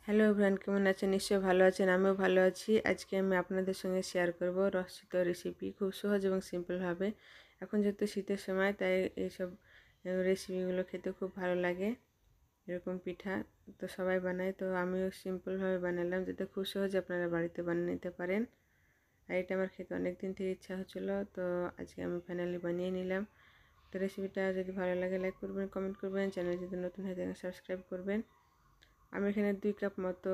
Hello everyone, কেমন আছেন? নিশ্চয়ই ভালো আছেন। আমিও ভালো আছি। আজকে আমি আপনাদের সঙ্গে শেয়ার করব রসিত রেসিপি, খুব সহজ এবং সিম্পলভাবে। এখন যেহেতু শীতের সময়, তাই এইসব রেসিপিগুলো খেতে খুব ভালো লাগে। এরকম পিঠা তো সবাই বানায়, তো আমিও সিম্পলভাবে বানালাম, যাতে খুব সহজে আপনারা বাড়িতে বানিয়ে নিতে পারেন। আর এটা আমার খেতে অনেক দিন থেকে ইচ্ছা হচ্ছিলো, তো আজকে আমি ফাইনালি বানিয়ে নিলাম। তো রেসিপিটা যদি ভালো লাগে লাইক করবেন, কমেন্ট করবেন, চ্যানেল যদি নতুন হয়ে থাকে সাবস্ক্রাইব করবেন। আমি এখানে 2 কাপ মতো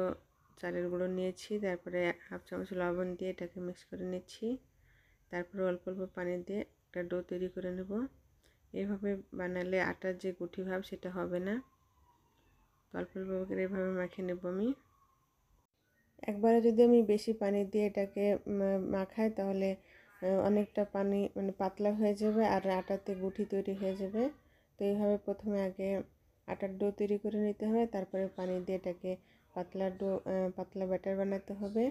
চালের গুঁড়ো নিয়েছি, তারপরে হাফ চামচ লবণ দিয়ে এটাকে মিক্স করে নিচ্ছি। তারপরে অল্প অল্প পানি দিয়ে একটা ডো তৈরি করে নেব। এইভাবে বানালে আটার যে গুটি ভাব সেটা হবে না, তো অল্প অল্প করে এইভাবে মাখিয়ে নেব আমি। একবারে যদি আমি বেশি পানি দিয়ে এটাকে মাখাই, তাহলে অনেকটা পানি মানে পাতলা হয়ে যাবে আর আটাতে গুটি তৈরি হয়ে যাবে। তো এইভাবে প্রথমে আগে আটার ডো তৈরি করে নিতে হবে, তারপরে পানি দিয়ে এটাকে পাতলা ব্যাটার বানাতে হবে।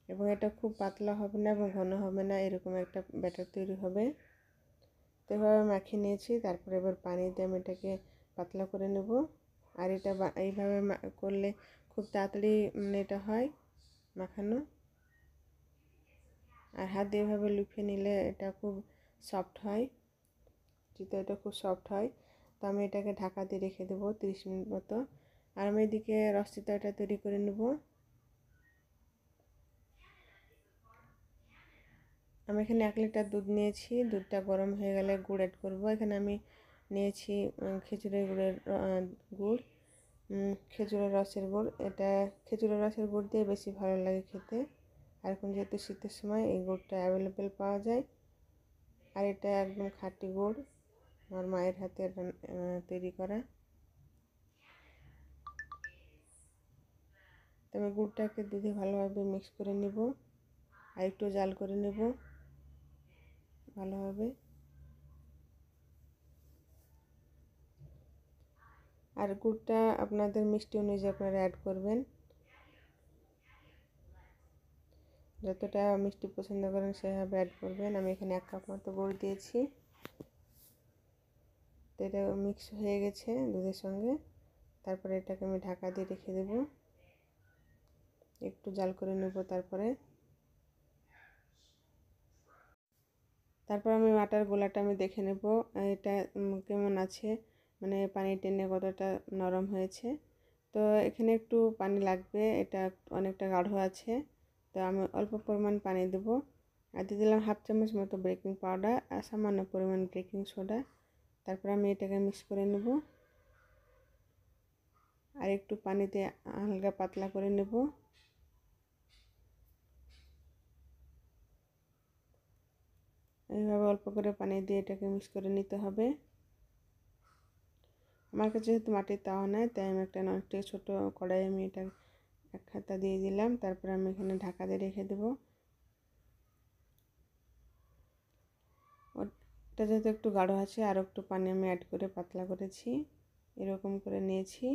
এবং এটা খুব পাতলা হবে না এবং ঘন হবে না, এরকম একটা ব্যাটার তৈরি হবে। তো এভাবে মাখিয়ে নিয়েছি, তারপরে এবার পানি দিয়ে আমি এটাকে পাতলা করে নেব। আর এটা এইভাবে করলে খুব তাড়াতাড়ি এটা হয় মাখানো। আর হাত দিয়ে এভাবে লুফে নিলে এটা খুব সফট হয়, চিতইটা খুব সফট হয়। তো আমি এটাকে ঢাকা দিয়ে রেখে দেবো 30 মিনিট মতো। আর আমি এদিকে রস চিতইটা তৈরি করে নেব। আমি এখানে 1 লিটার দুধ নিয়েছি। দুধটা গরম হয়ে গেলে গুড় অ্যাড করব। এখানে আমি নিয়েছি খেজুরের গুড়, খেজুরের রসের গুড়। এটা খেজুরের রসের গুড় দিয়ে বেশি ভালো লাগে খেতে। আর এখন যেহেতু শীতের সময় এই গুড়টা অ্যাভেলেবেল পাওয়া যায়। আর এটা একদম খাঁটি গুড়, আমার মায়ের হাতে তৈরি করা। তো আমি গুড়টাকে দুধে ভালোভাবে মিক্স করে নেব আর একটু জাল করে নেব ভালোভাবে। আর গুড়টা আপনাদের মিষ্টি অনুযায়ী আপনারা অ্যাড করবেন, যতটা মিষ্টি পছন্দ করেন সেভাবে অ্যাড করবেন। আমি এখানে 1 কাপ মতো গুড় দিয়েছি। তো এটা মিক্স হয়ে গেছে দুধের সঙ্গে। তারপরে এটাকে আমি ঢাকা দিয়ে রেখে দেব, একটু জাল করে নেব। তারপর আমি আটার গোলাটা আমি দেখে নেব এটা কেমন আছে, মানে পানি টেনে কতটা নরম হয়েছে। তো এখানে একটু পানি লাগবে, এটা অনেকটা গাঢ় আছে। তো আমি অল্প পরিমাণ পানি দেব, আর দিয়ে দিলাম হাফ চামচ মতো বেকিং পাউডার আর সামান্য পরিমাণ বেকিং সোডা। তারপর আমি এটাকে মিক্স করে নেব আর একটু পানিতে হালকা পাতলা করে নেব। এইভাবে অল্প করে পানি দিয়ে এটাকে মিক্স করে নিতে হবে। আমার কাছে যেহেতু মাটির তাওয়া নাই, তাই আমি একটা ননস্টিক ছোটো কড়াই আমি এটা 1 হাতা দিয়ে দিলাম। তারপর আমি এখানে ঢাকা দিয়ে রেখে দেবো। ওটা যেহেতু একটু গাঢ় আছে, আরও একটু পানি আমি অ্যাড করে পাতলা করেছি, এরকম করে নিয়েছি।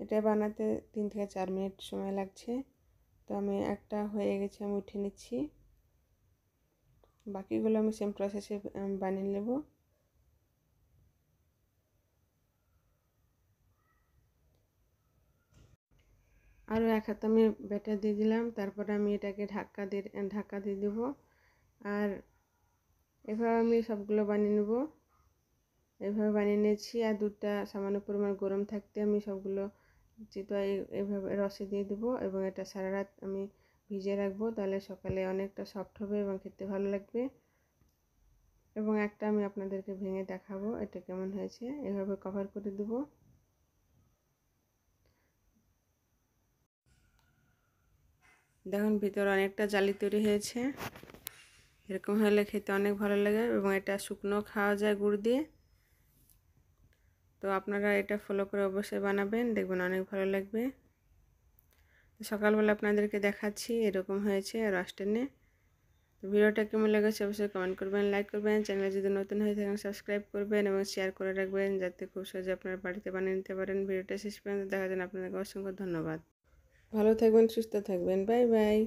এটা বানাতে 3 থেকে 4 মিনিট সময় লাগছে। তো আমি একটা হয়ে গেছে, আমি উঠে নিচ্ছি। বাকিগুলো আমি সেম প্রসেসে বানিয়ে নেব। আরও 1 হাতা আমি ব্যাটার দিয়ে দিলাম। তারপরে আমি এটাকে ঢাকা দিয়ে দেবো। আর এভাবে আমি সবগুলো বানিয়ে নেব। এভাবে বানিয়ে নিয়েছি। আর দুধটা সামান্য পরিমাণ গরম থাকতে আমি সবগুলো চিতই এভাবে রসে দিয়ে দেবো এবং এটা সারা রাত আমি ভিজিয়ে রাখবো, তাহলে সকালে অনেকটা সফট হবে এবং খেতে ভালো লাগবে। এবং একটা আমি আপনাদেরকে ভেঙে দেখাবো এটা কেমন হয়েছে। এভাবে কভার করে দেবো। দেখুন ভিতরে অনেকটা জালি তৈরি হয়েছে। এরকম হলে খেতে অনেক ভালো লাগে এবং এটা শুকনো খাওয়া যায় গুড় দিয়ে। তো আপনারা এটা ফলো করে অবশ্যই বানাবেন, দেখবেন অনেক ভালো লাগবে। সকালবেলা আপনাদেরকে দেখাচ্ছি এরকম হয়েছে রস টেনে। তো ভিডিওটা কেমন লেগেছে অবশ্যই কমেন্ট করবেন, লাইক করবেন, চ্যানেল যদি নতুন হয়ে থাকেন সাবস্ক্রাইব করবেন এবং শেয়ার করে রাখবেন, যাতে খুব সহজে আপনারা বাড়িতে বানিয়ে নিতে পারেন। ভিডিওটা শেষ পর্যন্ত দেখার জন্য আপনাদেরকে অসংখ্য ধন্যবাদ। ভালো থাকবেন, সুস্থ থাকবেন, বাই বাই।